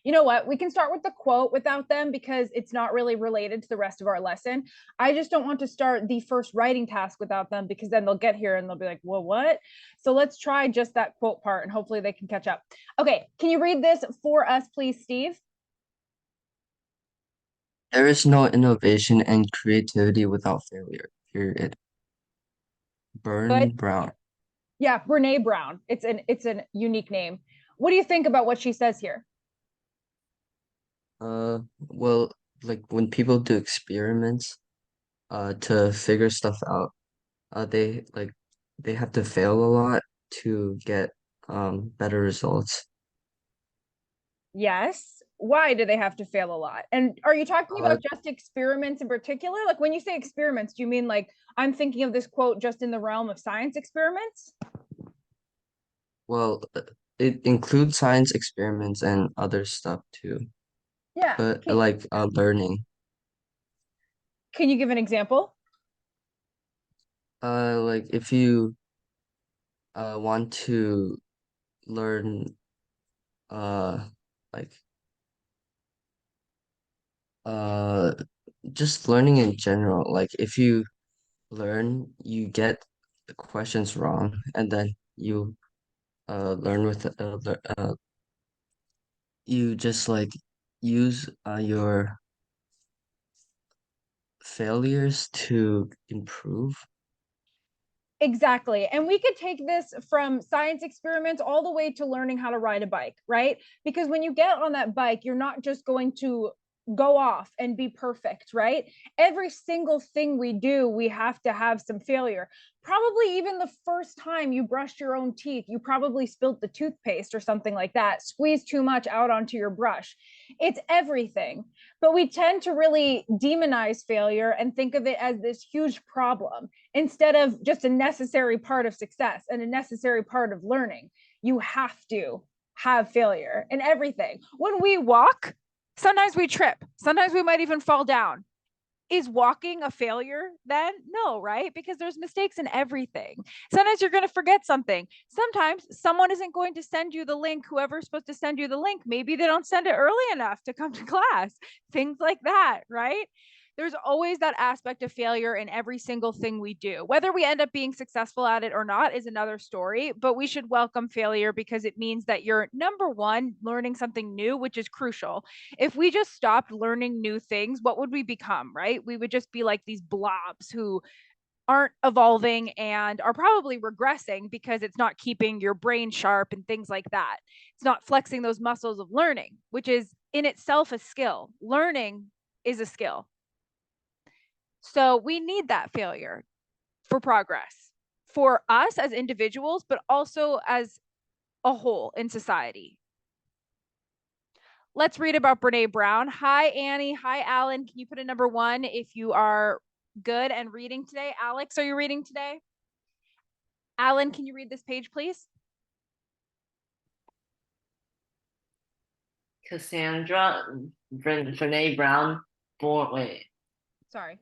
You know what? We can start with the quote without them because it's not really related to the rest of our lesson. I just don't want to start the first writing task without them because then they'll get here and they'll be like, well, what? So let's try just that quote part and hopefully they can catch up. Okay, can you read this for us, please, Steve? There is no innovation and creativity without failure, period. Good. Burn Brown. Yeah, Brene Brown. It's an unique name. What do you think about what she says here? Well, like when people do experiments, to figure stuff out, they have to fail a lot to get better results. Yes. Why do they have to fail a lot? And are you talking Uh, about just experiments in particular? Like when you say experiments, do you mean like I'm thinking of this quote just in the realm of science experiments? well, it includes science experiments and other stuff too, Yeah. but like learning. Can you give an example? Like if you want to learn uh like uh just learning in general, like if you learn, you get the questions wrong, and then you learn with you just like use your failures to improve. Exactly. And we could take this from science experiments all the way to learning how to ride a bike, right? Because when you get on that bike, you're not just going to go off and be perfect, right? Every single thing we do, we have to have some failure. Probably even the first time you brushed your own teeth, you probably spilled the toothpaste or something like that, squeezed too much out onto your brush. It's everything. But we tend to really demonize failure and think of it as this huge problem instead of just a necessary part of success and a necessary part of learning. You have to have failure in everything. When we walk, sometimes we trip, sometimes we might even fall down. Is walking a failure then? No, right? Because there's mistakes in everything. Sometimes you're going to forget something. Sometimes someone isn't going to send you the link, whoever's supposed to send you the link. Maybe they don't send it early enough to come to class. Things like that, right? There's always that aspect of failure in every single thing we do. Whether we end up being successful at it or not is another story, but we should welcome failure because it means that you're number one, learning something new, which is crucial. If we just stopped learning new things, what would we become, right? We would just be like these blobs who aren't evolving and are probably regressing because it's not keeping your brain sharp and things like that. It's not flexing those muscles of learning, which is in itself a skill. Learning is a skill. So we need that failure for progress for us as individuals, but also as a whole in society. Let's read about Brene Brown. Hi, Annie. Hi, Alan. Can you put a number one if you are good and reading today? Alex, are you reading today? Alan, can you read this page, please? Cassandra Brene Brown, Sorry.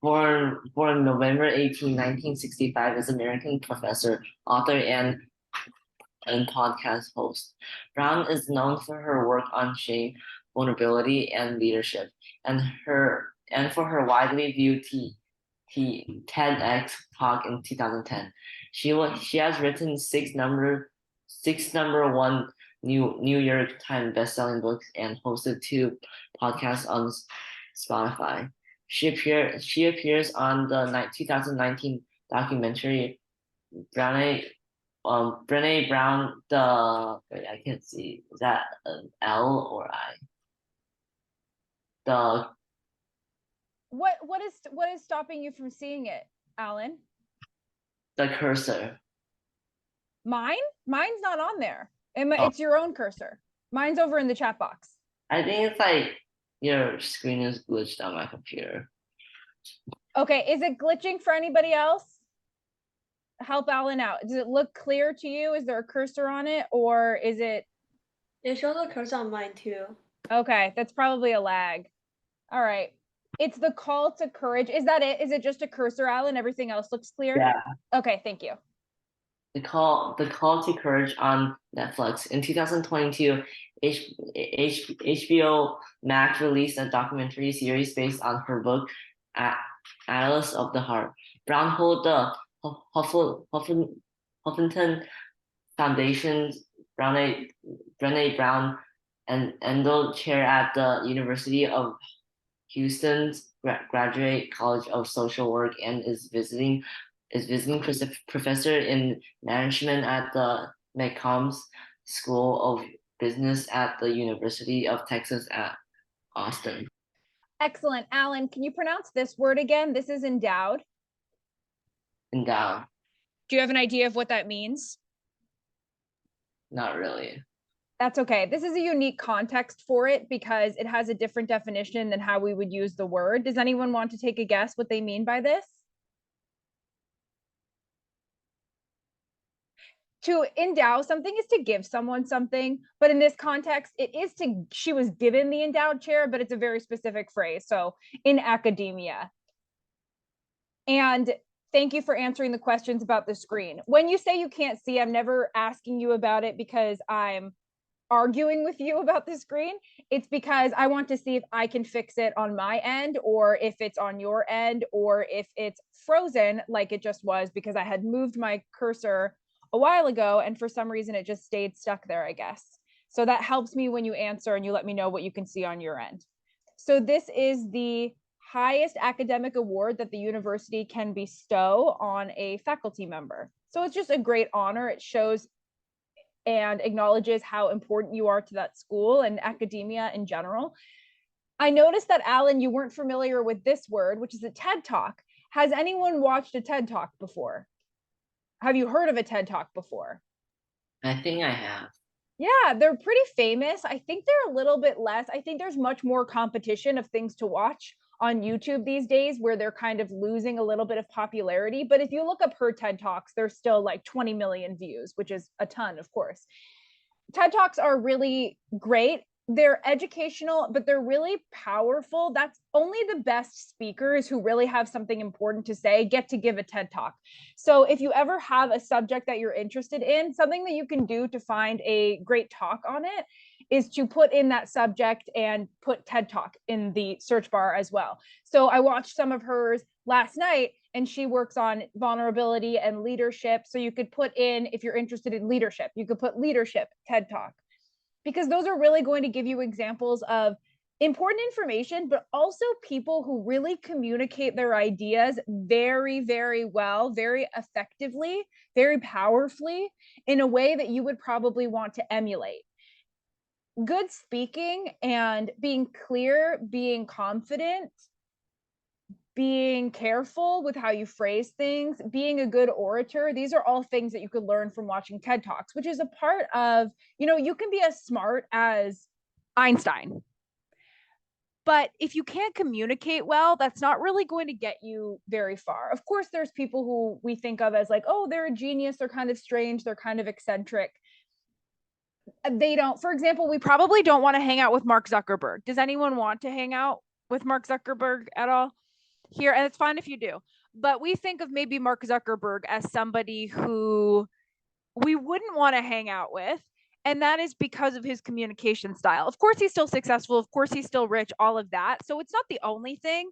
born November 18, 1965, is American professor, author, and podcast host. Brown is known for her work on shame, vulnerability, and leadership, and for her widely viewed TEDx talk in 2010. She has written six number one New York Times bestselling books and hosted two podcasts on Spotify. She appears on the 2019 documentary Brene Brene Brown. Wait, I can't see. Is that an L or I? The What is stopping you from seeing it, Alan? the cursor. Mine? Mine's not on there. Oh, It's your own cursor. Mine's over in the chat box. I think it's like your screen is glitched on my computer. Okay, is it glitching for anybody else? Help Alan out. Does it look clear to you? Is there a cursor on it or is it? It shows a cursor on mine too. Okay, that's probably a lag. All right. It's the call to courage. Is that it? Is it just a cursor, Alan? Everything else looks clear? Yeah. Okay, thank you. The Call to Courage on Netflix. In 2022, HBO Max released a documentary series based on her book, Atlas of the Heart. Brown holds the Huffington Foundation's Brené Brown and Endel Chair at the University of Houston's Graduate College of Social Work and is visiting professor in management at the McCombs School of Business at the University of Texas at Austin. Excellent. Alan, can you pronounce this word again? This is endowed. Endowed. Do you have an idea of what that means? Not really. That's okay. This is a unique context for it because it has a different definition than how we would use the word. Does anyone want to take a guess what they mean by this? To endow something is to give someone something, but in this context, she was given the endowed chair, but it's a very specific phrase. So in academia. And thank you for answering the questions about the screen. When you say you can't see, I'm never asking you about it because I'm arguing with you about the screen. It's because I want to see if I can fix it on my end, or if it's on your end, or if it's frozen like it just was because I had moved my cursor a while ago and for some reason it just stayed stuck there, I guess. So that helps me when you answer and you let me know what you can see on your end. So this is the highest academic award that the university can bestow on a faculty member. So it's just a great honor. It shows and acknowledges how important you are to that school and academia in general. I noticed that, Alan, you weren't familiar with this word, which is a TED Talk. Has anyone watched a TED Talk before? Have you heard of a TED Talk before? I think I have. Yeah, they're pretty famous. I think they're a little bit less. I think there's much more competition of things to watch on YouTube these days where they're kind of losing a little bit of popularity. But if you look up her TED Talks, there's still like 20 million views, which is a ton, of course. TED Talks are really great. They're educational, but they're really powerful. That's only the best speakers who really have something important to say get to give a TED Talk. So if you ever have a subject that you're interested in, something that you can do to find a great talk on it is to put in that subject and put TED Talk in the search bar as well. So I watched some of hers last night and she works on vulnerability and leadership. So you could put in, if you're interested in leadership, you could put leadership TED Talk, because those are really going to give you examples of important information, but also people who really communicate their ideas very, very well, very effectively, very powerfully in a way that you would probably want to emulate. Good speaking and being clear, being confident, being careful with how you phrase things, being a good orator, these are all things that you could learn from watching TED Talks, which is a part of, you can be as smart as Einstein. But if you can't communicate well, that's not really going to get you very far. Of course, there's people who we think of as like, oh, they're a genius, they're kind of strange, they're kind of eccentric. For example, we probably don't want to hang out with Mark Zuckerberg. Does anyone want to hang out with Mark Zuckerberg at all? Here, and it's fine if you do, but we think of maybe Mark Zuckerberg as somebody who we wouldn't want to hang out with, and that is because of his communication style. Of course, he's still successful. Of course, he's still rich, all of that. So it's not the only thing,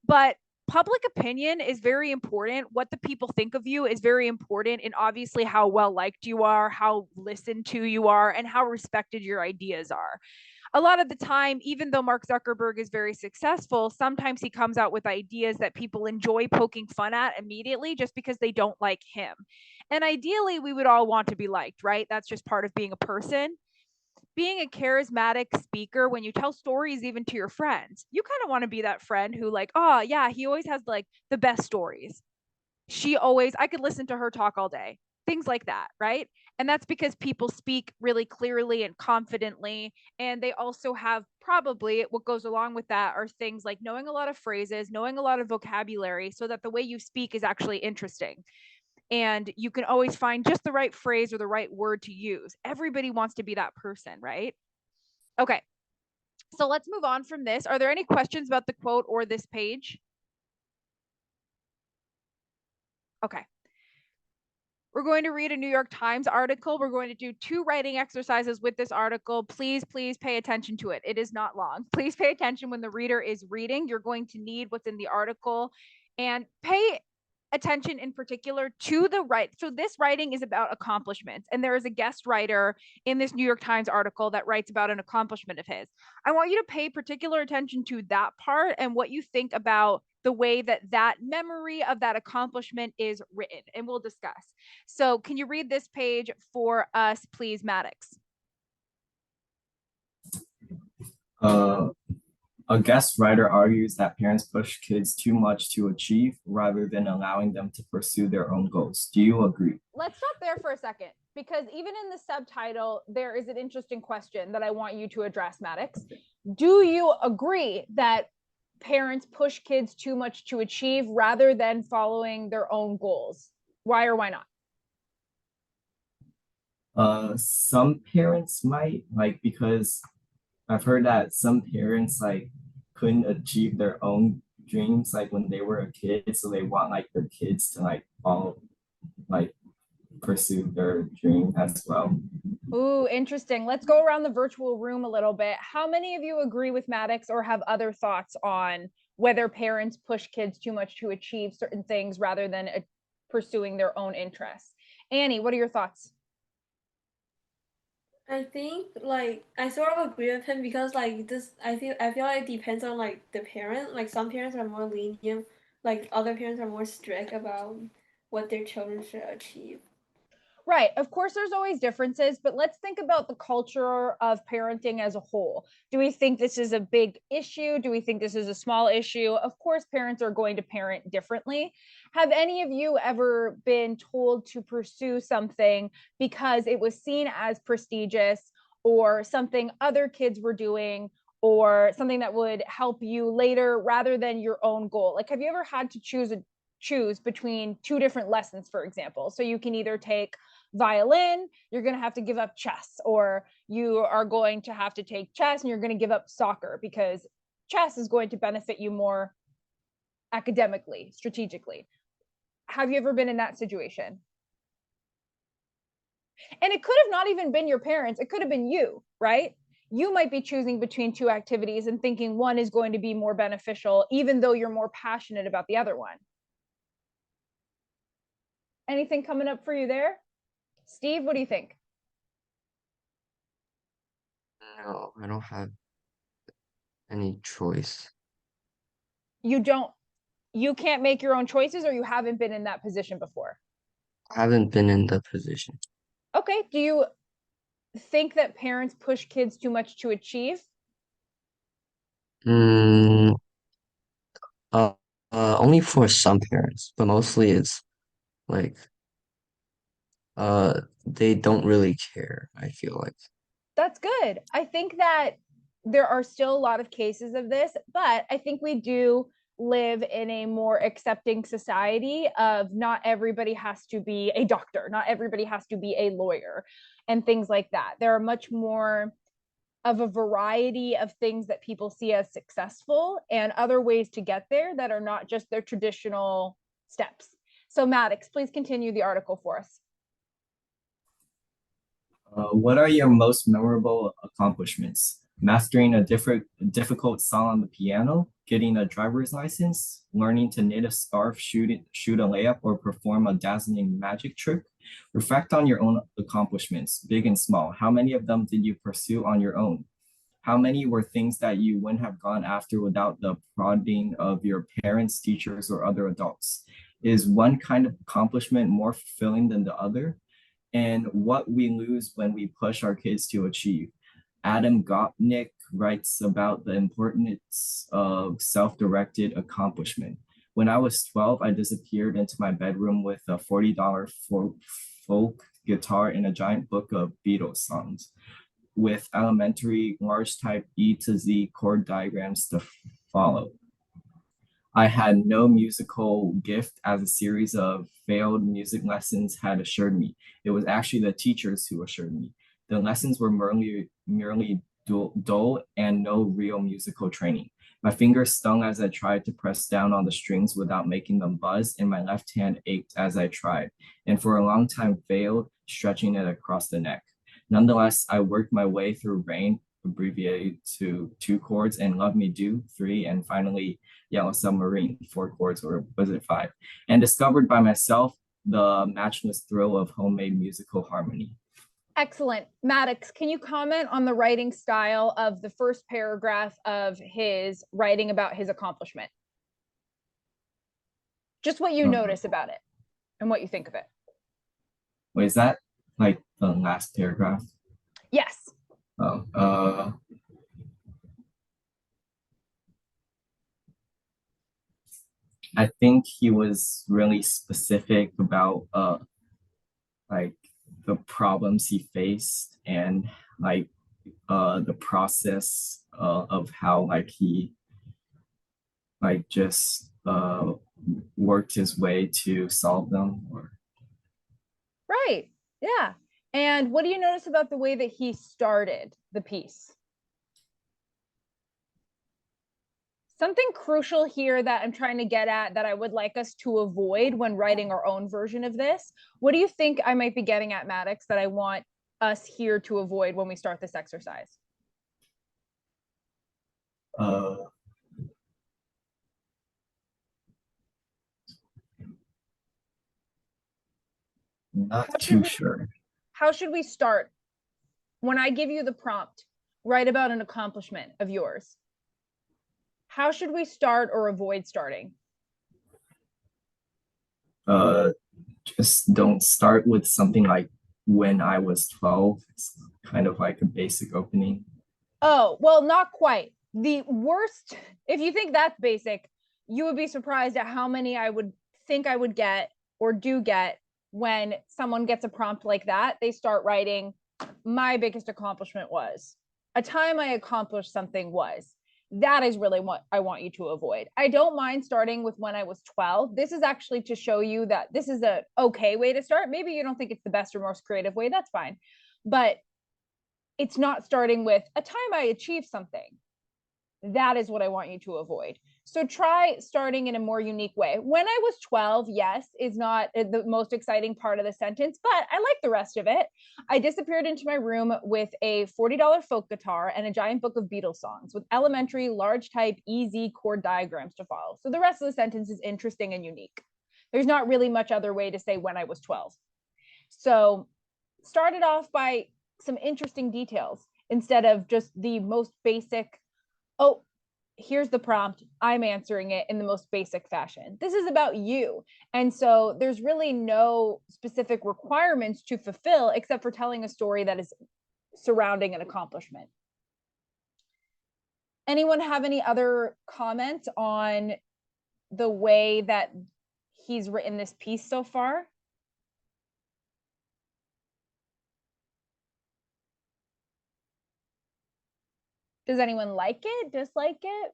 but public opinion is very important. What the people think of you is very important, and obviously how well liked you are, how listened to you are, and how respected your ideas are. A lot of the time, even though Mark Zuckerberg is very successful, sometimes he comes out with ideas that people enjoy poking fun at immediately just because they don't like him. And ideally, we would all want to be liked, right? That's just part of being a person. Being a charismatic speaker, when you tell stories even to your friends, you kind of want to be that friend who like, oh yeah, he always has like the best stories. I could listen to her talk all day. Things like that, right? And that's because people speak really clearly and confidently. And they also have probably what goes along with that are things like knowing a lot of phrases, knowing a lot of vocabulary so that the way you speak is actually interesting. And you can always find just the right phrase or the right word to use. Everybody wants to be that person, right? Okay. So let's move on from this. Are there any questions about the quote or this page? Okay. We're going to read a New York Times article. We're going to do 2 writing exercises with this article. Please pay attention to it. It is not long. Please pay attention when the reader is reading. You're going to need what's in the article and pay attention in particular to the So this writing is about accomplishments, and there is a guest writer in this New York Times article that writes about an accomplishment of his. I want you to pay particular attention to that part and what you think about the way that memory of that accomplishment is written, and we'll discuss. So can you read this page for us, please, Maddox? A guest writer argues that parents push kids too much to achieve rather than allowing them to pursue their own goals. Do you agree? Let's stop there for a second, because even in the subtitle, there is an interesting question that I want you to address, Maddox. Do you agree that parents push kids too much to achieve rather than following their own goals? Why or why not? Some parents might, like, because I've heard that some parents like couldn't achieve their own dreams like when they were a kid, so they want like their kids to like all like pursue their dream as well. Ooh, interesting. Let's go around the virtual room a little bit. How many of you agree with Maddox or have other thoughts on whether parents push kids too much to achieve certain things rather than pursuing their own interests? Annie, what are your thoughts? I think like I sort of agree with him because like this I feel like it depends on like the parent. Like some parents are more lenient, like other parents are more strict about what their children should achieve. Right. Of course, there's always differences, but let's think about the culture of parenting as a whole. Do we think this is a big issue? Do we think this is a small issue? Of course, parents are going to parent differently. Have any of you ever been told to pursue something because it was seen as prestigious or something other kids were doing or something that would help you later rather than your own goal? Like, have you ever had to choose between 2 different lessons, for example? So you can either take violin, you're going to have to give up chess, or you are going to have to take chess and you're going to give up soccer because chess is going to benefit you more academically, strategically. Have you ever been in that situation? And it could have not even been your parents, it could have been you, right? You might be choosing between 2 activities and thinking one is going to be more beneficial, even though you're more passionate about the other one. Anything coming up for you there? Steve, what do you think? No, I don't have any choice. You can't make your own choices, or you haven't been in that position before? I haven't been in the position. Okay. Do you think that parents push kids too much to achieve? Mm, uh, only for some parents, but mostly it's like they don't really care, I feel like. That's good. I think that there are still a lot of cases of this, but I think we do live in a more accepting society of not everybody has to be a doctor, not everybody has to be a lawyer, and things like that. There are much more of a variety of things that people see as successful and other ways to get there that are not just their traditional steps. So Maddox, please continue the article for us. What are your most memorable accomplishments? Mastering a difficult song on the piano, getting a driver's license, learning to knit a scarf, shoot a layup, or perform a dazzling magic trick? Reflect on your own accomplishments, big and small. How many of them did you pursue on your own? How many were things that you wouldn't have gone after without the prodding of your parents, teachers, or other adults? Is one kind of accomplishment more fulfilling than the other? And what we lose when we push our kids to achieve. Adam Gopnik writes about the importance of self-directed accomplishment. When I was 12, I disappeared into my bedroom with a $40 folk guitar and a giant book of Beatles songs with elementary large type E to Z chord diagrams to follow. I had no musical gift, as a series of failed music lessons had assured me. It was actually the teachers who assured me. The lessons were merely dull and no real musical training. My fingers stung as I tried to press down on the strings without making them buzz, and my left hand ached as I tried, and for a long time failed, stretching it across the neck. Nonetheless, I worked my way through Rain, abbreviated to 2 chords, and Love Me Do, 3, and finally Yellow Submarine, 4 chords, or was it 5? And discovered by myself the matchless thrill of homemade musical harmony. Excellent. Maddox, can you comment on the writing style of the first paragraph of his writing about his accomplishment? Just what you notice about it and what you think of it. Wait, is that like the last paragraph? Yes. Oh, I think he was really specific about like the problems he faced and like the process of how like he like just worked his way to solve them. Or Right. Yeah. And what do you notice about the way that he started the piece? Something crucial here that I'm trying to get at that I would like us to avoid when writing our own version of this. What do you think I might be getting at, Maddox, that I want us here to avoid when we start this exercise? Not too sure. How should we start? When I give you the prompt, write about an accomplishment of yours. How should we start or avoid starting? Just don't start with something like when I was 12. It's kind of like a basic opening. Oh, well, not quite. The worst, if you think that's basic, you would be surprised at how many I would think I would get or do get when someone gets a prompt like that. They start writing, my biggest accomplishment was, a time I accomplished something was. That is really what I want you to avoid. I don't mind starting with when I was 12. This is actually to show you that this is a okay way to start. Maybe you don't think it's the best or most creative way, that's fine. But it's not starting with a time I achieved something. That is what I want you to avoid. So try starting in a more unique way. When I was 12, yes, is not the most exciting part of the sentence, but I like the rest of it. I disappeared into my room with a $40 folk guitar and a giant book of Beatles songs with elementary, large type, easy chord diagrams to follow. So the rest of the sentence is interesting and unique. There's not really much other way to say when I was 12. So start it off by some interesting details instead of just the most basic, oh, here's the prompt, I'm answering it in the most basic fashion. This is about you. And so there's really no specific requirements to fulfill except for telling a story that is surrounding an accomplishment. Anyone have any other comments on the way that he's written this piece so far? Does anyone like it, dislike it?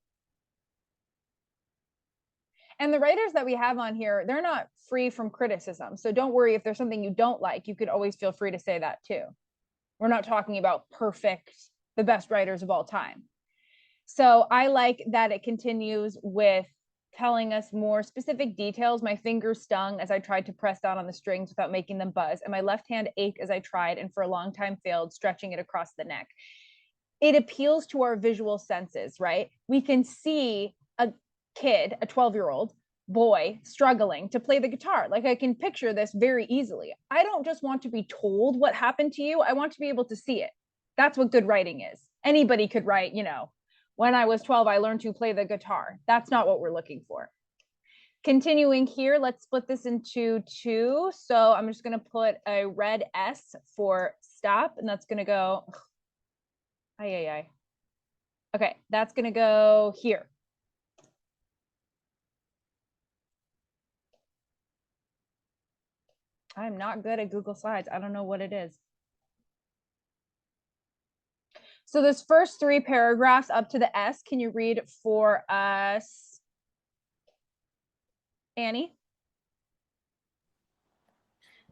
And the writers that we have on here, they're not free from criticism. So don't worry if there's something you don't like, you could always feel free to say that too. We're not talking about perfect, the best writers of all time. So I like that it continues with telling us more specific details. My fingers stung as I tried to press down on the strings without making them buzz, and my left hand ached as I tried and for a long time failed, stretching it across the neck. It appeals to our visual senses, right? We can see a kid, a 12-year-old boy, struggling to play the guitar. Like I can picture this very easily. I don't just want to be told what happened to you. I want to be able to see it. That's what good writing is. Anybody could write, you know, when I was 12, I learned to play the guitar. That's not what we're looking for. Continuing here, let's split this into two. So I'm just going to put a red S for stop, and that's going to go, okay, that's going to go here. I'm not good at Google Slides. I don't know what it is. So this first 3 paragraphs up to the S, can you read for us, Annie?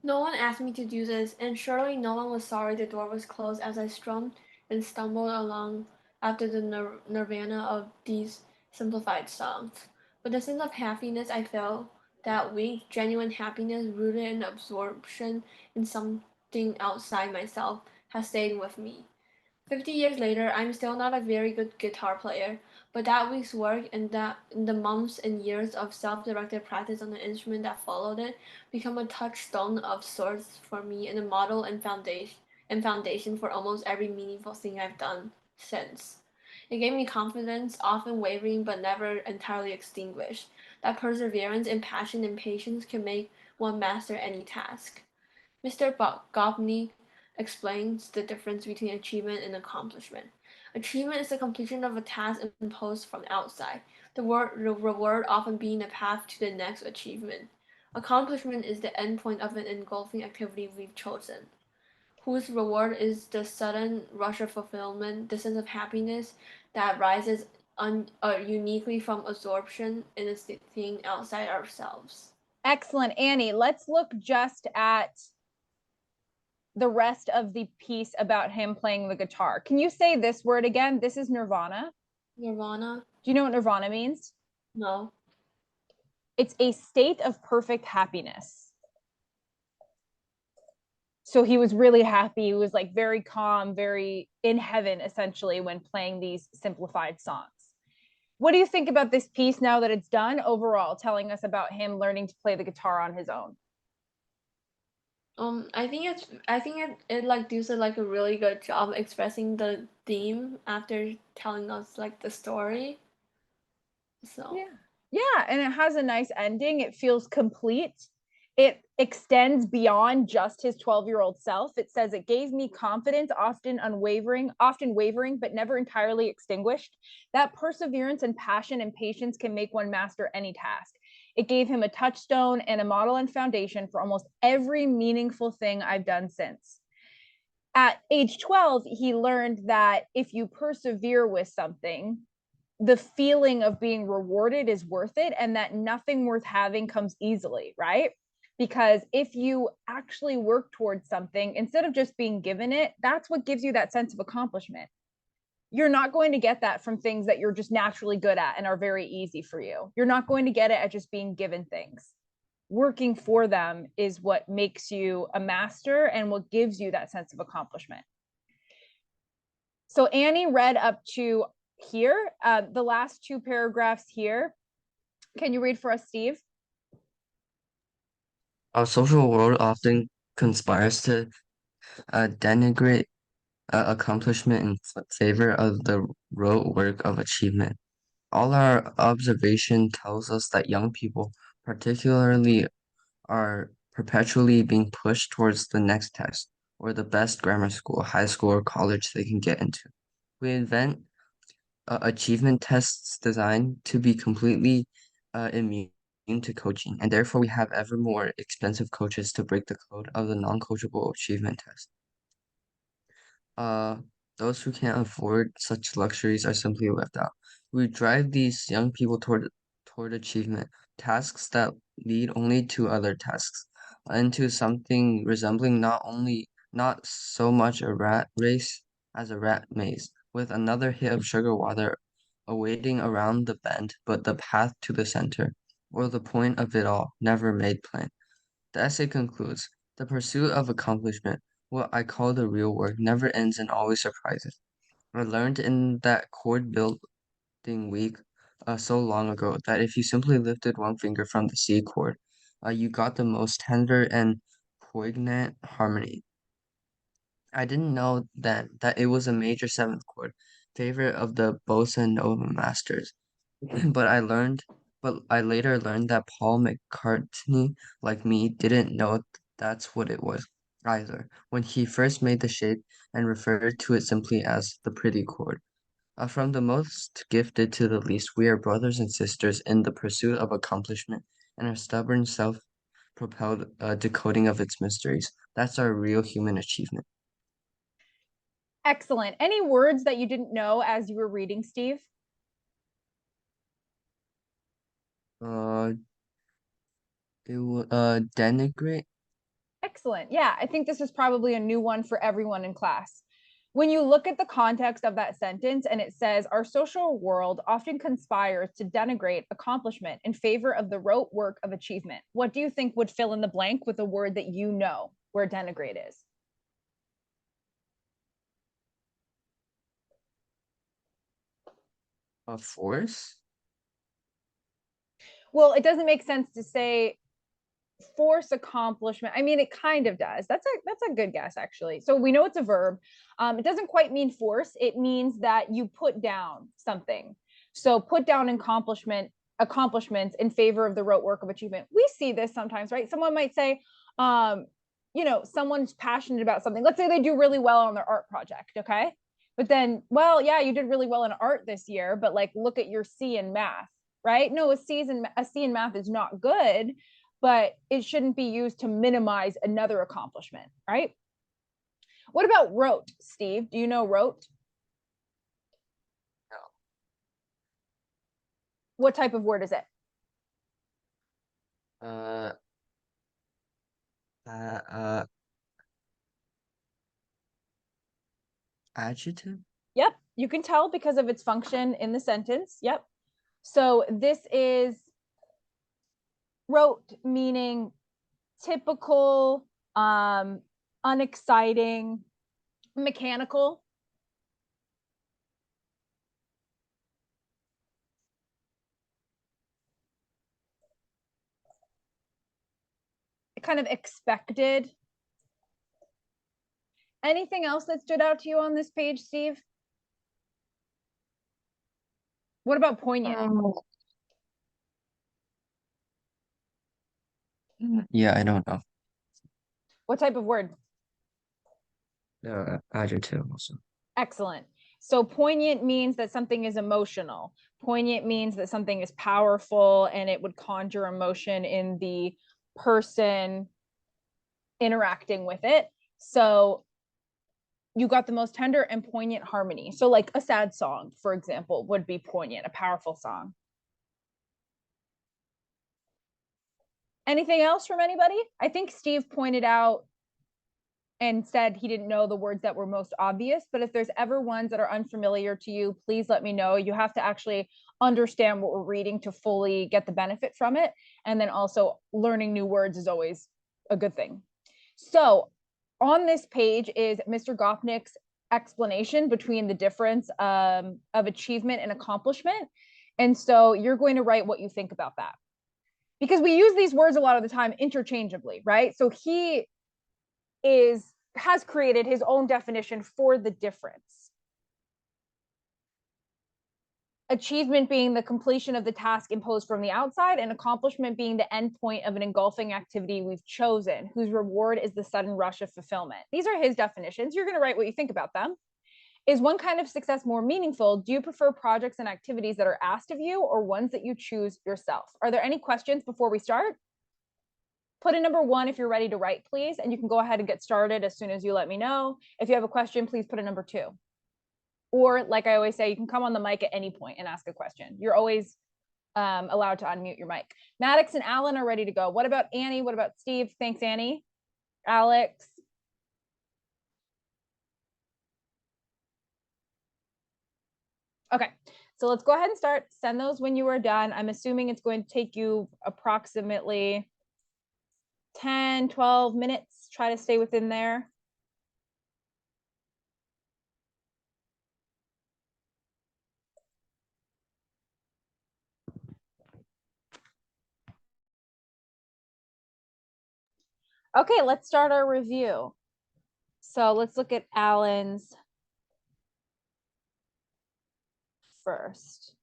No one asked me to do this, and surely no one was sorry the door was closed as I strummed and stumbled along after the nirvana of these simplified songs. But the sense of happiness I felt that week, genuine happiness rooted in absorption in something outside myself, has stayed with me. 50 years later, I'm still not a very good guitar player, but that week's work and the months and years of self-directed practice on the instrument that followed it become a touchstone of sorts for me and a model and foundation for almost every meaningful thing I've done since. It gave me confidence, often wavering but never entirely extinguished, that perseverance and passion and patience can make one master any task. Mr. Gopnik explains the difference between achievement and accomplishment. Achievement is the completion of a task imposed from outside, the reward often being a path to the next achievement. Accomplishment is the endpoint of an engulfing activity we've chosen, whose reward is the sudden rush of fulfillment, the sense of happiness that rises uniquely from absorption in a thing outside ourselves. Excellent, Annie. Let's look just at the rest of the piece about him playing the guitar. Can you say this word again? This is nirvana. Nirvana? Do you know what nirvana means? No. It's a state of perfect happiness. So he was really happy. He was like very calm, very in heaven, essentially, when playing these simplified songs. What do you think about this piece now that it's done overall, telling us about him learning to play the guitar on his own? I think it like does like a really good job expressing the theme after telling us like the story. So Yeah, and it has a nice ending. It feels complete. It extends beyond just his 12-year-old self. It says it gave me confidence, often wavering, but never entirely extinguished. That perseverance and passion and patience can make one master any task. It gave him a touchstone and a model and foundation for almost every meaningful thing I've done since. At age 12, he learned that if you persevere with something, the feeling of being rewarded is worth it, and that nothing worth having comes easily, right? Because if you actually work towards something instead of just being given it, that's what gives you that sense of accomplishment. You're not going to get that from things that you're just naturally good at and are very easy for you. You're not going to get it at just being given things. Working for them is what makes you a master and what gives you that sense of accomplishment. So Annie read up to here, the last two paragraphs here. Can you read for us, Steve? Our social world often conspires to denigrate accomplishment in favor of the rote work of achievement. All our observation tells us that young people, particularly, are perpetually being pushed towards the next test or the best grammar school, high school, or college they can get into. We invent achievement tests designed to be completely immune to coaching, and therefore we have ever more expensive coaches to break the code of the non-coachable achievement test. Uh, those who can't afford such luxuries are simply left out. We drive these young people toward achievement, tasks that lead only to other tasks, into something resembling not so much a rat race as a rat maze, with another hit of sugar water awaiting around the bend, but the path to the center, or the point of it all, never made plain. The essay concludes, the pursuit of accomplishment, what I call the real work, never ends and always surprises. I learned in that chord building week so long ago that if you simply lifted one finger from the C chord, you got the most tender and poignant harmony. I didn't know then that it was a major seventh chord, favorite of the bossa nova masters. But I later learned that Paul McCartney, like me, didn't know that's what it was either when he first made the shape and referred to it simply as the pretty chord. From the most gifted to the least, we are brothers and sisters in the pursuit of accomplishment and our stubborn self-propelled decoding of its mysteries. That's our real human achievement. Excellent. Any words that you didn't know as you were reading, Steve? Uh, it will denigrate. Excellent. Yeah, I think this is probably a new one for everyone in class. When you look at the context of that sentence and it says, our social world often conspires to denigrate accomplishment in favor of the rote work of achievement. What do you think would fill in the blank with a word that you know where denigrate is? Force? Well, it doesn't make sense to say force accomplishment. I mean, it kind of does. That's a good guess, actually. So we know it's a verb. It doesn't quite mean force. It means that you put down something. So put down accomplishments in favor of the rote work of achievement. We see this sometimes, right? Someone might say, someone's passionate about something. Let's say they do really well on their art project, okay? But then, well, yeah, you did really well in art this year, but like, look at your C in math, right? No, a C in math is not good, but it shouldn't be used to minimize another accomplishment, right? What about rote, Steve? Do you know rote? No. What type of word is it? Adjective? Yep, you can tell because of its function in the sentence. Yep. So this is rote, meaning typical, unexciting, mechanical. Kind of expected. Anything else that stood out to you on this page, Steve? What about poignant? Yeah, I don't know. What type of word? Adjective also. Excellent. So poignant means that something is emotional. Poignant means that something is powerful and it would conjure emotion in the person interacting with it. So you got the most tender and poignant harmony. So like a sad song, for example, would be poignant, a powerful song. Anything else from anybody? I think Steve pointed out and said he didn't know the words that were most obvious, but if there's ever ones that are unfamiliar to you, please let me know. You have to actually understand what we're reading to fully get the benefit from it. And then also learning new words is always a good thing. So on this page is Mr. Gopnik's explanation between the difference of achievement and accomplishment. And so you're going to write what you think about that. Because we use these words a lot of the time interchangeably, right? So he has created his own definition for the difference. Achievement being the completion of the task imposed from the outside, and accomplishment being the end point of an engulfing activity we've chosen, whose reward is the sudden rush of fulfillment. These are his definitions. You're going to write what you think about them. Is one kind of success more meaningful? Do you prefer projects and activities that are asked of you or ones that you choose yourself? Are there any questions before we start? Put a number 1 if you're ready to write, please, and you can go ahead and get started as soon as you let me know. If you have a question, please put a number 2. Or like I always say, you can come on the mic at any point and ask a question. You're always allowed to unmute your mic. Maddox and Alan are ready to go. What about Annie? What about Steve? Thanks, Annie. Alex. Okay, so let's go ahead and start. Send those when you are done. I'm assuming it's going to take you approximately 10, 12 minutes. Try to stay within there. Okay, let's start our review. So let's look at Alan's first.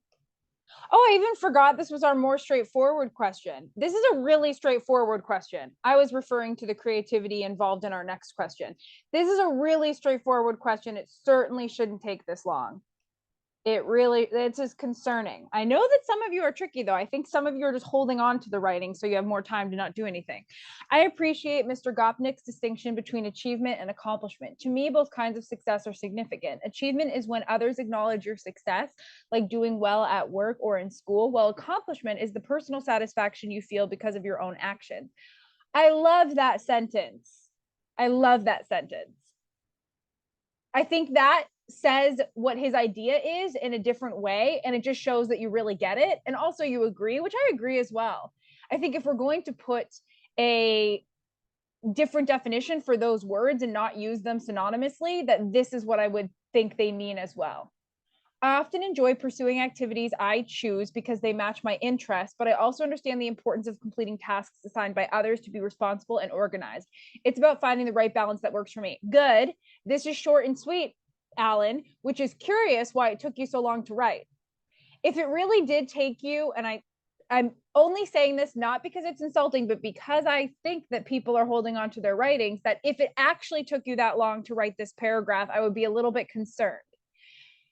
Oh, I even forgot this was our more straightforward question. This is a really straightforward question. I was referring to the creativity involved in our next question. This is a really straightforward question. It certainly shouldn't take this long. It's just concerning. I know that some of you are tricky though. I think some of you are just holding on to the writing so you have more time to not do anything. I appreciate Mr. Gopnik's distinction between achievement and accomplishment. To me, both kinds of success are significant. Achievement is when others acknowledge your success, like doing well at work or in school, while accomplishment is the personal satisfaction you feel because of your own action. I love that sentence. I love that sentence. I think that says what his idea is in a different way, and it just shows that you really get it, and also you agree, which I agree as well. I think if we're going to put a different definition for those words and not use them synonymously, that this is what I would think they mean as well. I often enjoy pursuing activities I choose because they match my interests, but I also understand the importance of completing tasks assigned by others to be responsible and organized. It's about finding the right balance that works for me. Good. This is short and sweet, Alan, which is curious why it took you so long to write. If it really did take you, and I'm only saying this not because it's insulting, but because I think that people are holding on to their writings, that if it actually took you that long to write this paragraph, I would be a little bit concerned.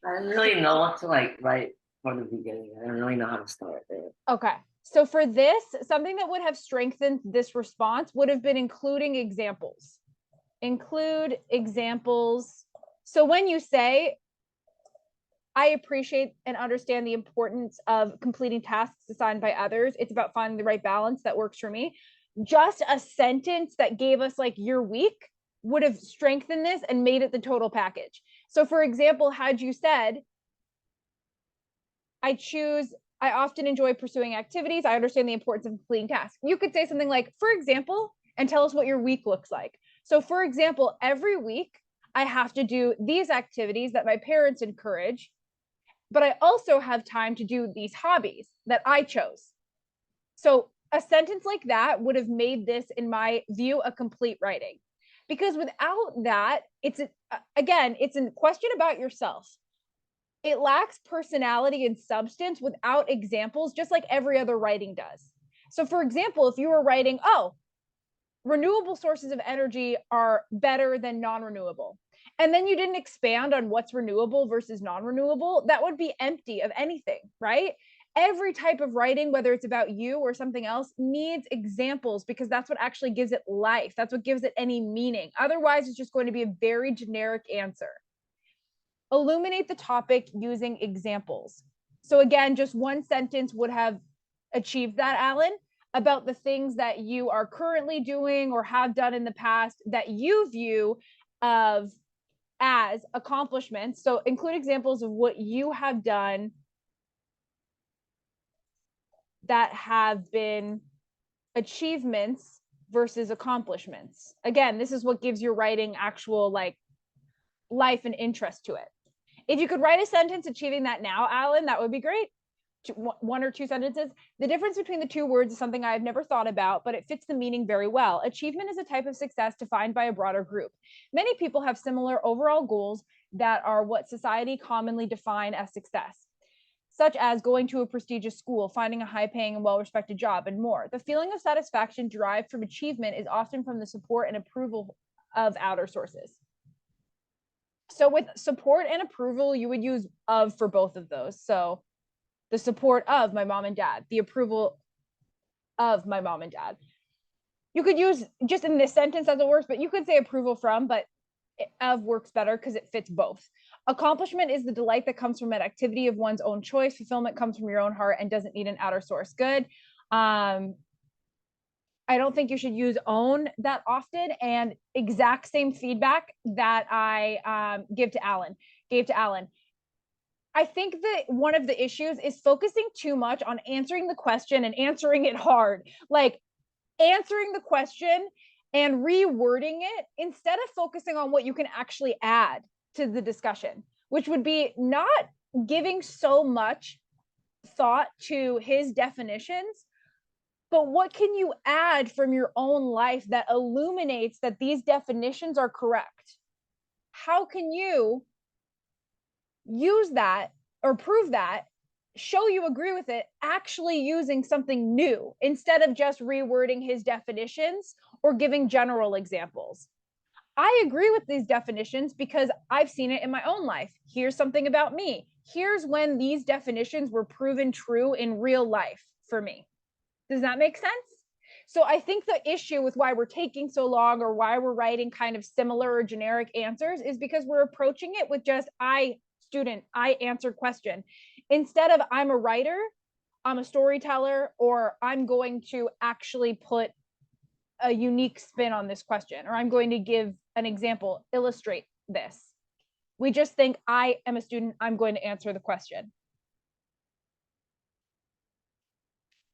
I don't really know what to like write from the beginning. I don't really know how to start there. Okay. So for this, something that would have strengthened this response would have been including examples. Include examples. So when you say, I appreciate and understand the importance of completing tasks assigned by others, it's about finding the right balance that works for me. Just a sentence that gave us like your week would have strengthened this and made it the total package. So for example, had you said, I often enjoy pursuing activities. I understand the importance of completing tasks. You could say something like, for example, and tell us what your week looks like. So for example, every week I have to do these activities that my parents encourage, but I also have time to do these hobbies that I chose. So a sentence like that would have made this, in my view, a complete writing. Because without that, it's a question about yourself. It lacks personality and substance without examples, just like every other writing does. So for example, if you were writing, oh, renewable sources of energy are better than non-renewable, and then you didn't expand on what's renewable versus non-renewable, that would be empty of anything, right? Every type of writing, whether it's about you or something else, needs examples, because that's what actually gives it life. That's what gives it any meaning. Otherwise, it's just going to be a very generic answer. Illuminate the topic using examples. So again, just one sentence would have achieved that, Alan, about the things that you are currently doing or have done in the past that you view as accomplishments. So include examples of what you have done that have been achievements versus accomplishments. Again, this is what gives your writing actual like life and interest to it. If you could write a sentence achieving that now, Alan, that would be great. One or two sentences. The difference between the two words is something I've never thought about, but it fits the meaning very well. Achievement is a type of success defined by a broader group. Many people have similar overall goals that are what society commonly define as success, such as going to a prestigious school, finding a high-paying and well-respected job, and more. The feeling of satisfaction derived from achievement is often from the support and approval of outer sources. So with support and approval, you would use of for both of those. So the support of my mom and dad, the approval of my mom and dad. You could use just in this sentence as it works, but you could say approval from, but of works better because it fits both. Accomplishment is the delight that comes from an activity of one's own choice. Fulfillment comes from your own heart and doesn't need an outer source. Good. I don't think you should use own that often, and exact same feedback that I gave to Alan. I think that one of the issues is focusing too much on answering the question and answering it hard, like answering the question and rewording it instead of focusing on what you can actually add to the discussion, which would be not giving so much thought to his definitions, but what can you add from your own life that illuminates that these definitions are correct? How can you use that or prove that, show you agree with it, actually using something new instead of just rewording his definitions or giving general examples? I agree with these definitions because I've seen it in my own life. Here's something about me. Here's when these definitions were proven true in real life for me. Does that make sense? So I think the issue with why we're taking so long or why we're writing kind of similar or generic answers is because we're approaching it with just I answered question, instead of I'm a writer, I'm a storyteller, or I'm going to actually put a unique spin on this question, or I'm going to give an example, illustrate this. We just think, I am a student, I'm going to answer the question.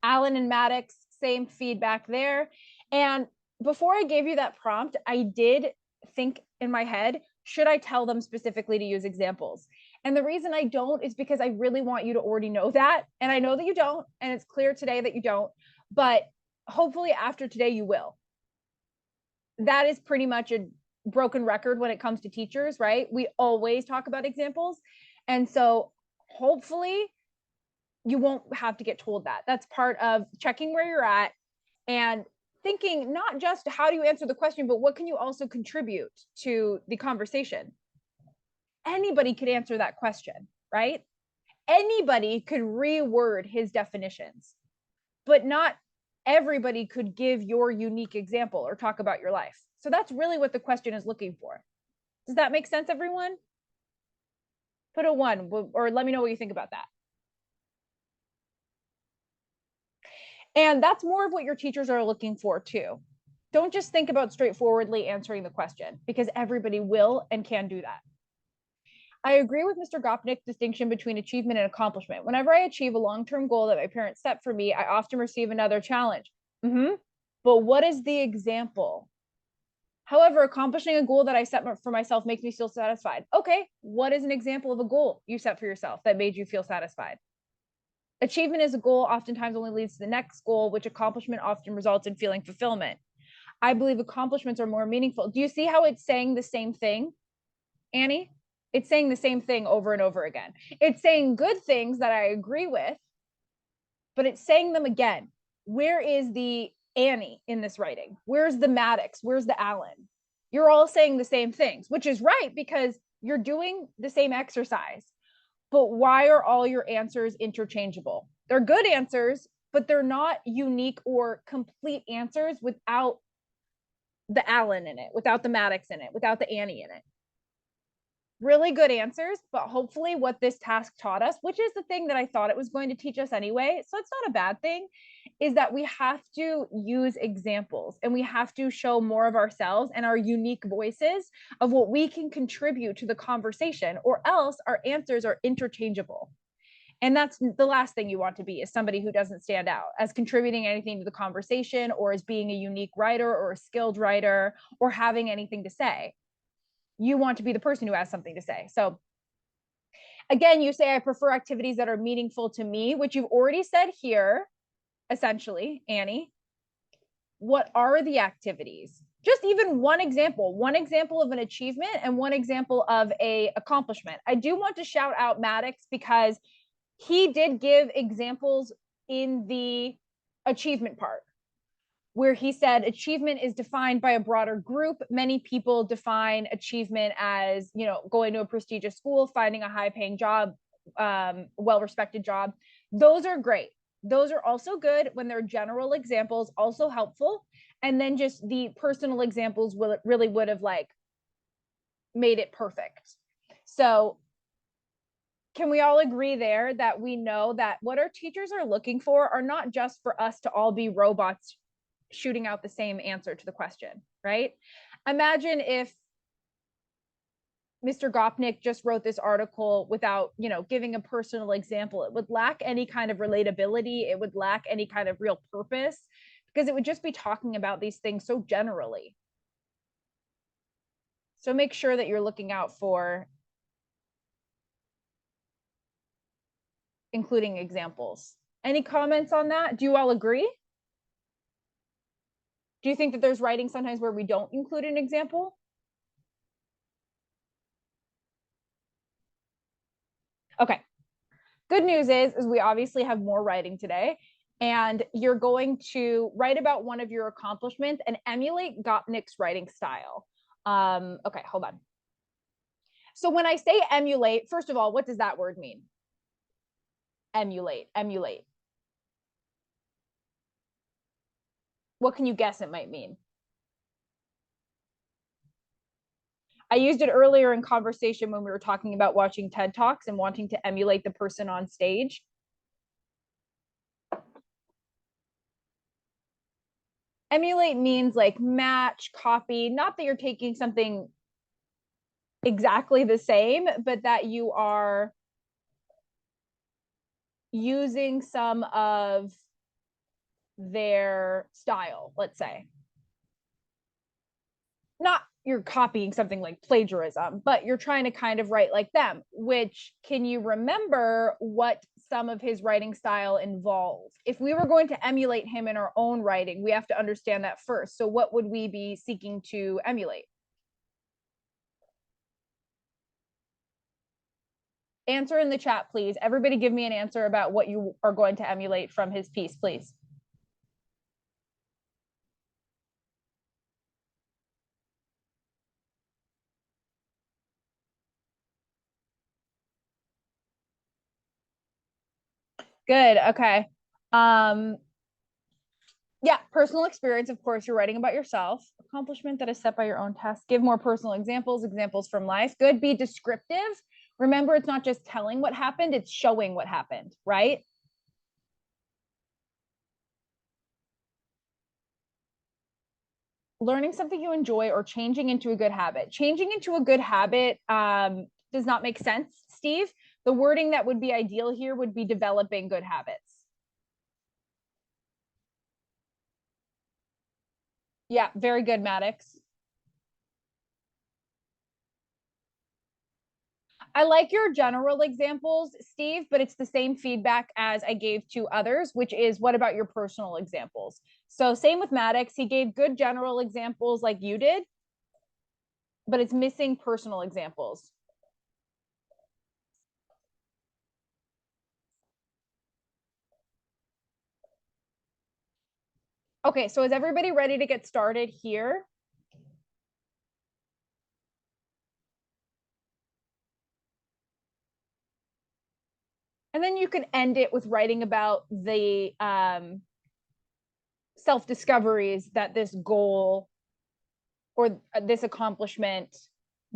Alan and Maddox, same feedback there. And before I gave you that prompt, I did think in my head, should I tell them specifically to use examples? And the reason I don't is because I really want you to already know that. And I know that you don't, and it's clear today that you don't, but hopefully after today you will. That is pretty much a broken record when it comes to teachers, right? We always talk about examples. And so hopefully you won't have to get told that. That's part of checking where you're at and thinking not just how do you answer the question, but what can you also contribute to the conversation? Anybody could answer that question, right? Anybody could reword his definitions, but not everybody could give your unique example or talk about your life. So that's really what the question is looking for. Does that make sense, everyone? Put a 1 or let me know what you think about that. And that's more of what your teachers are looking for too. Don't just think about straightforwardly answering the question, because everybody will and can do that. I agree with Mr. Gopnik's distinction between achievement and accomplishment. Whenever I achieve a long-term goal that my parents set for me, I often receive another challenge. But what is the example? However, accomplishing a goal that I set for myself makes me feel satisfied. Okay, what is an example of a goal you set for yourself that made you feel satisfied? Achievement is a goal oftentimes only leads to the next goal, which accomplishment often results in feeling fulfillment. I believe accomplishments are more meaningful. Do you see how it's saying the same thing, Annie? It's saying the same thing over and over again. It's saying good things that I agree with, but it's saying them again. Where is the Annie in this writing? Where's the Maddox? Where's the Allen? You're all saying the same things, which is right because you're doing the same exercise. But why are all your answers interchangeable? They're good answers, but they're not unique or complete answers without the Allen in it, without the Maddox in it, without the Annie in it. Really good answers, but hopefully what this task taught us, which is the thing that I thought it was going to teach us anyway, so it's not a bad thing, is that we have to use examples and we have to show more of ourselves and our unique voices of what we can contribute to the conversation, or else our answers are interchangeable. And that's the last thing you want to be, is somebody who doesn't stand out as contributing anything to the conversation, or as being a unique writer or a skilled writer or having anything to say. You want to be the person who has something to say. So again, you say, I prefer activities that are meaningful to me, which you've already said here, essentially, Annie. What are the activities? Just even one example of an achievement and one example of a accomplishment. I do want to shout out Maddox because he did give examples in the achievement part, where he said achievement is defined by a broader group. Many people define achievement as, going to a prestigious school, finding a high-paying job, well-respected job. Those are great. Those are also good when they're general examples, also helpful. And then just the personal examples really would have made it perfect. So can we all agree there that we know that what our teachers are looking for are not just for us to all be robots shooting out the same answer to the question, right? Imagine if Mr. Gopnik just wrote this article without, giving a personal example. It would lack any kind of relatability. It would lack any kind of real purpose, because it would just be talking about these things so generally. So make sure that you're looking out for including examples. Any comments on that? Do you all agree? Do you think that there's writing sometimes where we don't include an example? Okay. Good news is we obviously have more writing today, and you're going to write about one of your accomplishments and emulate Gopnik's writing style. Okay, hold on. So when I say emulate, first of all, what does that word mean? Emulate. What can you guess it might mean? I used it earlier in conversation when we were talking about watching TED Talks and wanting to emulate the person on stage. Emulate means match, copy, not that you're taking something exactly the same, but that you are using some of their style, let's say. Not you're copying something like plagiarism, but you're trying to kind of write like them, which can you remember what some of his writing style involved? If we were going to emulate him in our own writing, we have to understand that first. So what would we be seeking to emulate? Answer in the chat, please. Everybody give me an answer about what you are going to emulate from his piece, please. Good. Okay. Yeah, personal experience, of course, you're writing about yourself. Accomplishment that is set by your own task. Give more personal examples from life. Good. Be descriptive. Remember, it's not just telling what happened, it's showing what happened, right? Learning something you enjoy or changing into a good habit. Changing into a good habit does not make sense, Steve. The wording that would be ideal here would be developing good habits. Yeah, very good, Maddox. I like your general examples, Steve, but it's the same feedback as I gave to others, which is what about your personal examples? So same with Maddox, he gave good general examples like you did, but it's missing personal examples. Okay, so is everybody ready to get started here? And then you can end it with writing about the self-discoveries that this goal or this accomplishment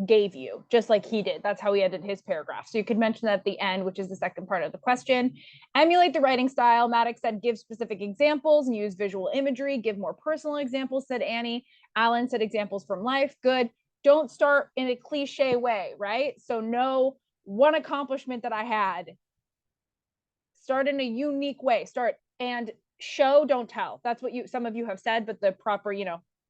gave you, just like he did. That's how he ended his paragraph. So you could mention that at the end, which is the second part of the question. Emulate the writing style. Maddox said, give specific examples and use visual imagery. Give more personal examples, said Annie. Alan said examples from life. Good. Don't start in a cliche way, right? So know one accomplishment that I had. Start in a unique way. Start and show, don't tell. That's what some of you have said, but the proper,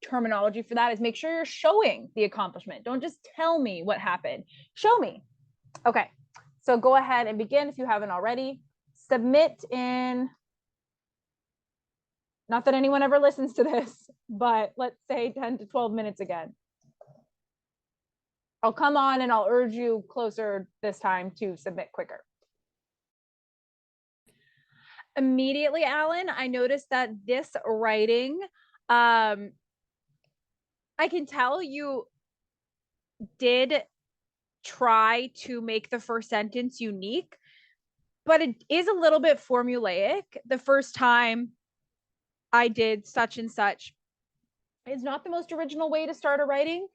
terminology for that is make sure you're showing the accomplishment. Don't just tell me what happened. Show me. Okay, so go ahead and begin if you haven't already. Submit in, not that anyone ever listens to this, but let's say 10 to 12 minutes again. I'll come on and I'll urge you closer this time to submit quicker. Immediately, Alan, I noticed that this writing, I can tell you did try to make the first sentence unique, but it is a little bit formulaic. The first time I did such and such is not the most original way to start a writing.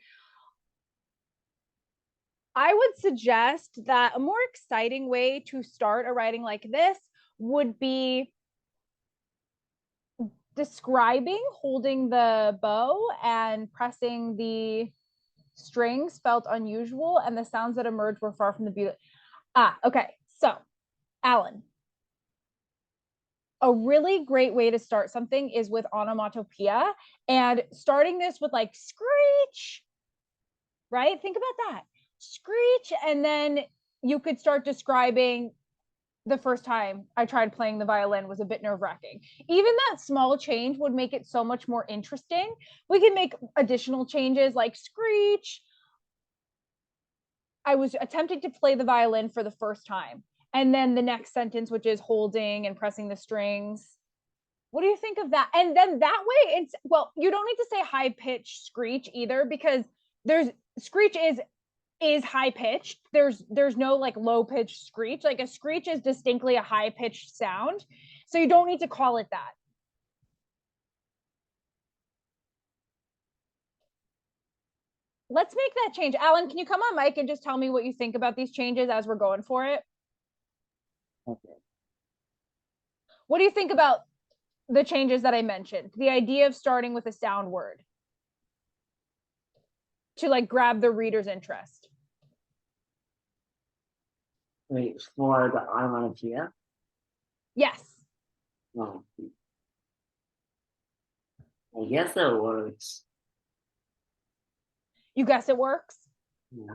I would suggest that a more exciting way to start a writing like this would be describing holding the bow and pressing the strings felt unusual and the sounds that emerged were far from the beauty. Okay. So, Alan, a really great way to start something is with onomatopoeia, and starting this with like screech, right? Think about that. Screech, and then you could start describing the first time I tried playing the violin was a bit nerve-wracking. Even that small change would make it so much more interesting. We can make additional changes like screech. I was attempting to play the violin for the first time. And then the next sentence, which is holding and pressing the strings. What do you think of that? And then that way it's, well, you don't need to say high pitched screech either, because there's screech is high pitched. There's no like low pitched screech. Like a screech is distinctly a high pitched sound. So you don't need to call it that. Let's make that change. Alan, can you come on mic and just tell me what you think about these changes as we're going for it? Okay. What do you think about the changes that I mentioned? The idea of starting with a sound word to like grab the reader's interest. Wait, for the onomatopoeia? Yes. Oh, I guess it works. You guess it works? Yeah.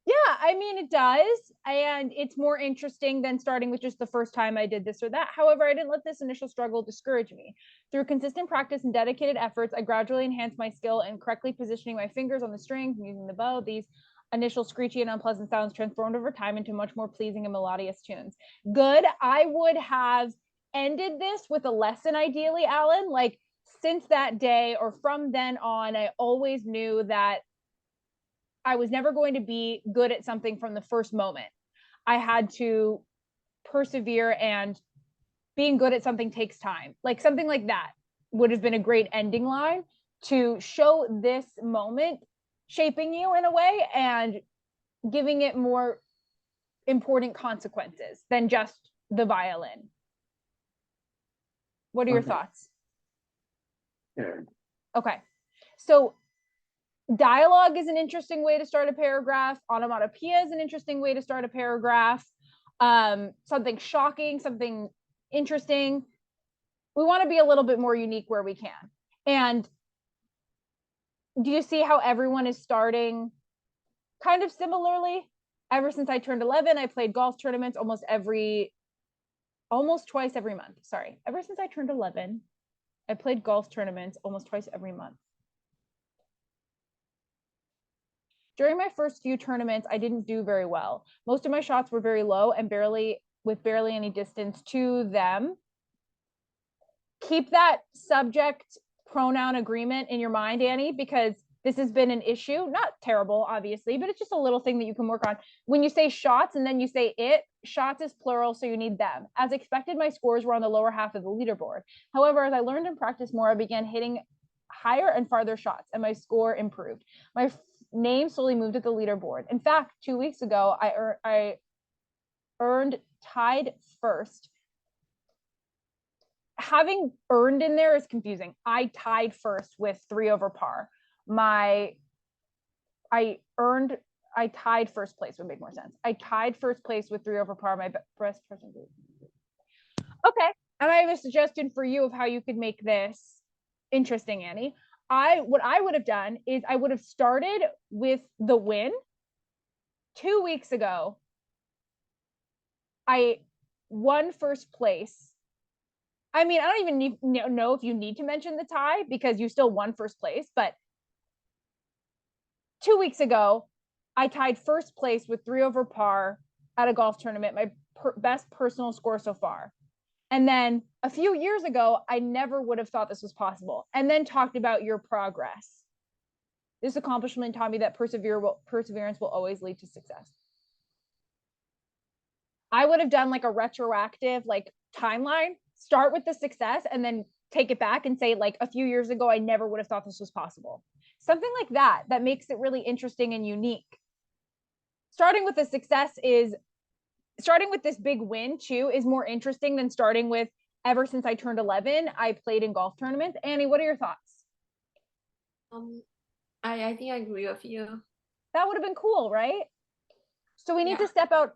Yeah, I mean, it does. And it's more interesting than starting with just the first time I did this or that. However, I didn't let this initial struggle discourage me. Through consistent practice and dedicated efforts, I gradually enhanced my skill in correctly positioning my fingers on the strings and using the bow. These initial screechy and unpleasant sounds transformed over time into much more pleasing and melodious tunes. Good. I would have ended this with a lesson, ideally, Alan. Like, since that day or from then on, I always knew that I was never going to be good at something from the first moment. I had to persevere, and being good at something takes time. Like something like that would have been a great ending line to show this moment shaping you in a way and giving it more important consequences than just the violin. What are your thoughts? Sure. Okay. So dialogue is an interesting way to start a paragraph. Onomatopoeia is an interesting way to start a paragraph. Something shocking, something interesting. We want to be a little bit more unique where we can. And do you see how everyone is starting kind of similarly? Ever since I turned 11, I played golf tournaments almost twice every month. Sorry. Ever since I turned 11, I played golf tournaments almost twice every month. During my first few tournaments, I didn't do very well. Most of my shots were very low and barely any distance to them. Keep that subject pronoun agreement in your mind, Annie, because this has been an issue. Not terrible, obviously, but it's just a little thing that you can work on. When you say shots and then you say it, shots is plural, so you need them. As expected, my scores were on the lower half of the leaderboard. However, as I learned and practiced more, I began hitting higher and farther shots, and my score improved. My name slowly moved at the leaderboard. In fact, 2 weeks ago, I earned tied first. Having earned in there is confusing. I tied first with 3 over par. I tied first place would make more sense. I tied first place with 3 over par. My best person. Okay. And I have a suggestion for you of how you could make this interesting, Annie. What I would have done is I would have started with the win. 2 weeks ago, I won first place. I mean, I don't even know if you need to mention the tie because you still won first place, but 2 weeks ago, I tied first place with 3 over par at a golf tournament, my best personal score so far. And then a few years ago, I never would have thought this was possible. And then talked about your progress. This accomplishment taught me that perseverance will always lead to success. I would have done like a retroactive like timeline, start with the success and then take it back and say like a few years ago, I never would have thought this was possible. Something like that, that makes it really interesting and unique. Starting with the success is, starting with this big win too is more interesting than starting with ever since I turned 11, I played in golf tournaments. Annie, what are your thoughts? I think I agree with you. That would have been cool, right? So we need to step out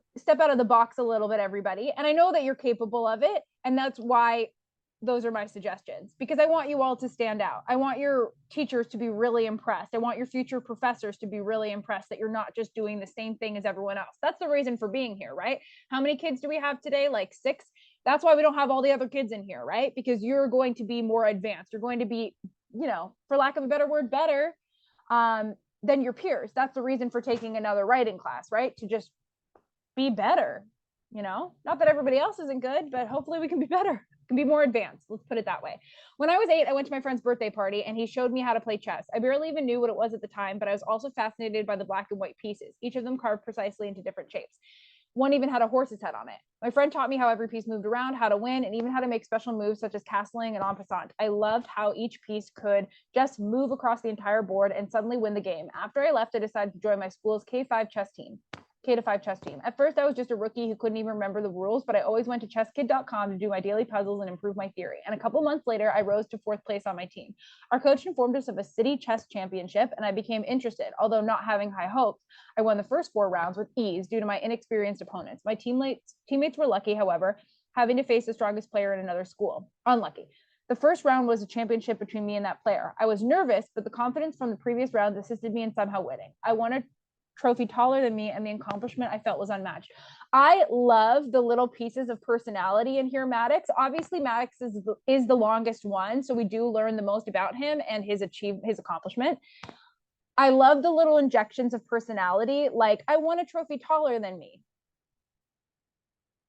of the box a little bit, everybody. And I know that you're capable of it. And that's why those are my suggestions, because I want you all to stand out. I want your teachers to be really impressed. I want your future professors to be really impressed that you're not just doing the same thing as everyone else. That's the reason for being here, right? How many kids do we have today? Like 6. That's why we don't have all the other kids in here, right? Because you're going to be more advanced. You're going to be, for lack of a better word, better than your peers. That's the reason for taking another writing class, right? To just be better, not that everybody else isn't good, but hopefully we can be better, can be more advanced. Let's put it that way. When I was 8, I went to my friend's birthday party and he showed me how to play chess. I barely even knew what it was at the time, but I was also fascinated by the black and white pieces, each of them carved precisely into different shapes. One even had a horse's head on it. My friend taught me how every piece moved around, how to win, and even how to make special moves such as castling and en passant. I loved how each piece could just move across the entire board and suddenly win the game. After I left, I decided to join my school's K5 chess team. K-5 chess team. At first, I was just a rookie who couldn't even remember the rules, but I always went to chesskid.com to do my daily puzzles and improve my theory. And a couple months later, I rose to 4th place on my team. Our coach informed us of a city chess championship, and I became interested. Although not having high hopes, I won the first 4 rounds with ease due to my inexperienced opponents. My teammates were lucky, however, having to face the strongest player in another school. Unlucky. The first round was a championship between me and that player. I was nervous, but the confidence from the previous rounds assisted me in somehow winning. I won a trophy taller than me, and the accomplishment I felt was unmatched. I love the little pieces of personality in here, Maddox. Obviously, Maddox is the longest one, so we do learn the most about him and his accomplishment. I love the little injections of personality, like I won a trophy taller than me.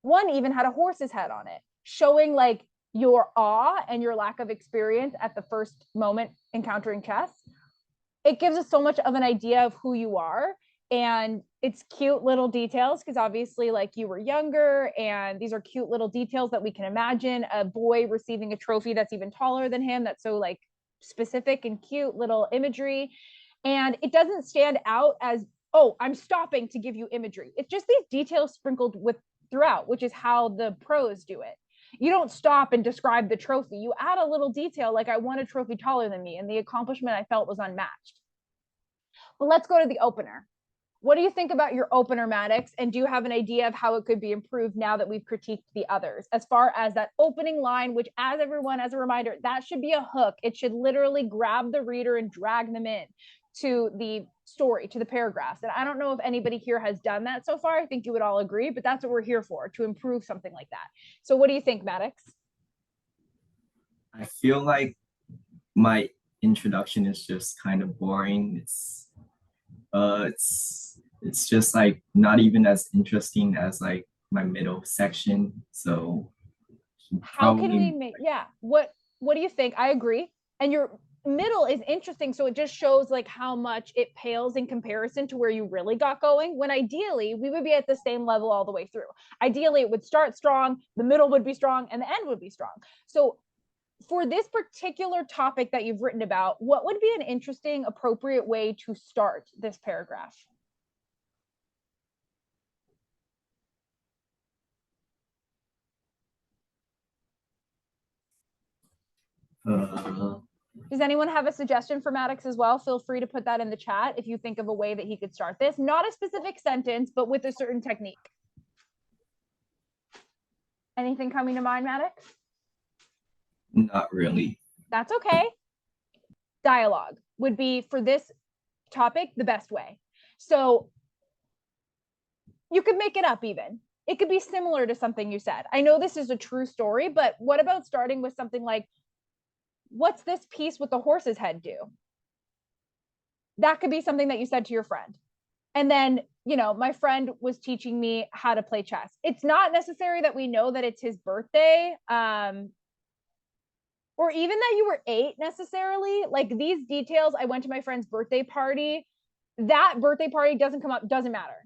One even had a horse's head on it, showing like your awe and your lack of experience at the first moment encountering chess. It gives us so much of an idea of who you are. And it's cute little details because obviously like you were younger, and these are cute little details that we can imagine a boy receiving a trophy that's even taller than him. That's so like specific and cute little imagery. And it doesn't stand out as, oh, I'm stopping to give you imagery. It's just these details sprinkled with throughout, which is how the pros do it. You don't stop and describe the trophy. You add a little detail like I won a trophy taller than me, and the accomplishment I felt was unmatched. But let's go to the opener. What do you think about your opener, Maddox? And do you have an idea of how it could be improved now that we've critiqued the others? As far as that opening line, which as everyone, as a reminder, that should be a hook. It should literally grab the reader and drag them in to the story, to the paragraphs. And I don't know if anybody here has done that so far. I think you would all agree, but that's what we're here for, to improve something like that. So what do you think, Maddox? I feel like my introduction is just kind of boring. It's just like not even as interesting as like my middle section. So how can we make, yeah, what do you think? I agree. And your middle is interesting, so it just shows like how much it pales in comparison to where you really got going, when ideally we would be at the same level all the way through. Ideally it would start strong, the middle would be strong, and the end would be strong. So for this particular topic that you've written about, what would be an interesting, appropriate way to start this paragraph? Does anyone have a suggestion for Maddox as well? Feel free to put that in the chat if you think of a way that he could start this. Not a specific sentence, but with a certain technique. Anything coming to mind, Maddox? Not really. That's okay. Dialogue would be, for this topic, the best way. So you could make it up even. It could be similar to something you said. I know this is a true story, but what about starting with something like, what's this piece with the horse's head do? That could be something that you said to your friend. And then, you know, my friend was teaching me how to play chess. It's not necessary that we know that it's his birthday, or even that you were 8 necessarily. Like these details, I went to my friend's birthday party. That birthday party doesn't come up, doesn't matter.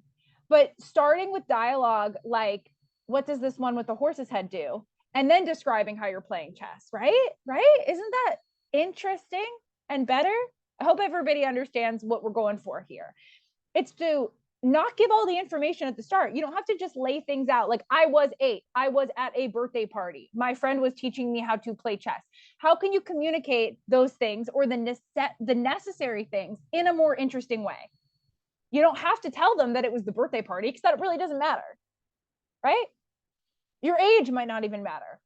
But starting with dialogue, like, what does this one with the horse's head do? And then describing how you're playing chess, right? Right? Isn't that interesting and better? I hope everybody understands what we're going for here. It's to not give all the information at the start. You don't have to just lay things out. Like, I was 8. I was at a birthday party. My friend was teaching me how to play chess. How can you communicate those things, or the necessary things, in a more interesting way? You don't have to tell them that it was the birthday party, because that really doesn't matter, right? Your age might not even matter.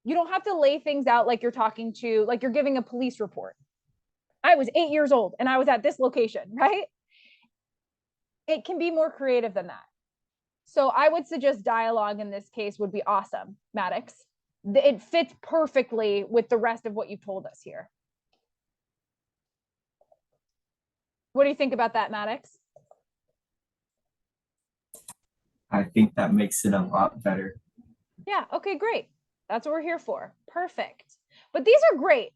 You don't have to lay things out like you're talking to, like you're giving a police report. I was 8 years old and I was at this location, right? It can be more creative than that. So I would suggest dialogue in this case would be awesome, Maddox. It fits perfectly with the rest of what you've told us here. What do you think about that, Maddox? I think that makes it a lot better. Yeah, okay, great. That's what we're here for. Perfect. But these are great.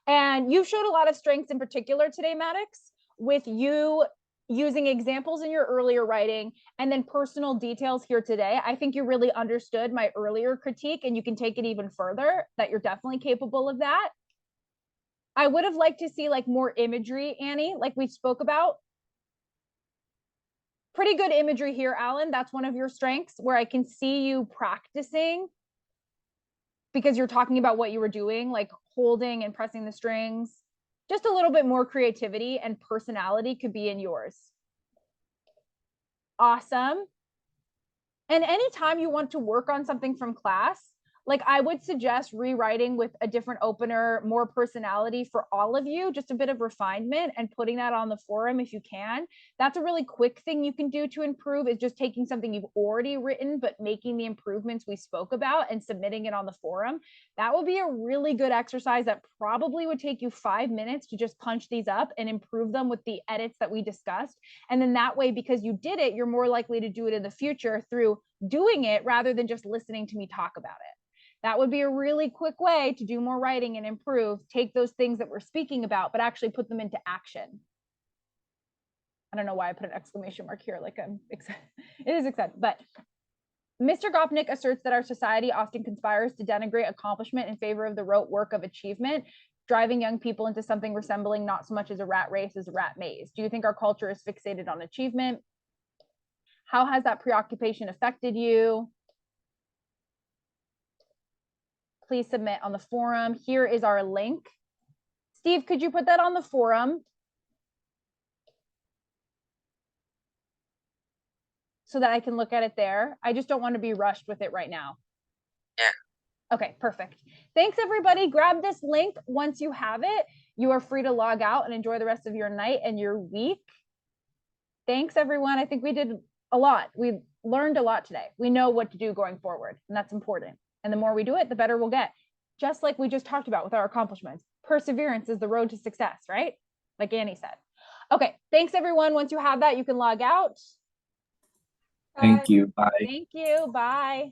And you showed a lot of strengths in particular today, Maddox, with you using examples in your earlier writing and then personal details here today. I think you really understood my earlier critique, and you can take it even further, that you're definitely capable of that. I would have liked to see like more imagery, Annie, like we spoke about. Pretty good imagery here, Alan. That's one of your strengths where I can see you practicing because you're talking about what you were doing, like holding and pressing the strings. Just a little bit more creativity and personality could be in yours. Awesome. And anytime you want to work on something from class, like I would suggest rewriting with a different opener, more personality for all of you, just a bit of refinement and putting that on the forum if you can. That's a really quick thing you can do to improve, is just taking something you've already written, but making the improvements we spoke about and submitting it on the forum. That would be a really good exercise that probably would take you 5 minutes to just punch these up and improve them with the edits that we discussed. And then that way, because you did it, you're more likely to do it in the future through doing it rather than just listening to me talk about it. That would be a really quick way to do more writing and improve, take those things that we're speaking about, but actually put them into action. I don't know why I put an exclamation mark here, like I'm excited. It is exciting, but Mr. Gopnik asserts that our society often conspires to denigrate accomplishment in favor of the rote work of achievement, driving young people into something resembling not so much as a rat race as a rat maze. Do you think our culture is fixated on achievement? How has that preoccupation affected you? Please submit on the forum. Here is our link. Steve, could you put that on the forum so that I can look at it there? I just don't want to be rushed with it right now. Yeah. Okay, perfect. Thanks, everybody. Grab this link. Once you have it, you are free to log out and enjoy the rest of your night and your week. Thanks, everyone. I think we did a lot. We learned a lot today. We know what to do going forward, and that's important. And the more we do it, the better we'll get. Just like we just talked about with our accomplishments. Perseverance is the road to success, right? Like Annie said. Okay, thanks, everyone. Once you have that, you can log out. Thank you. Bye. Thank you. Bye.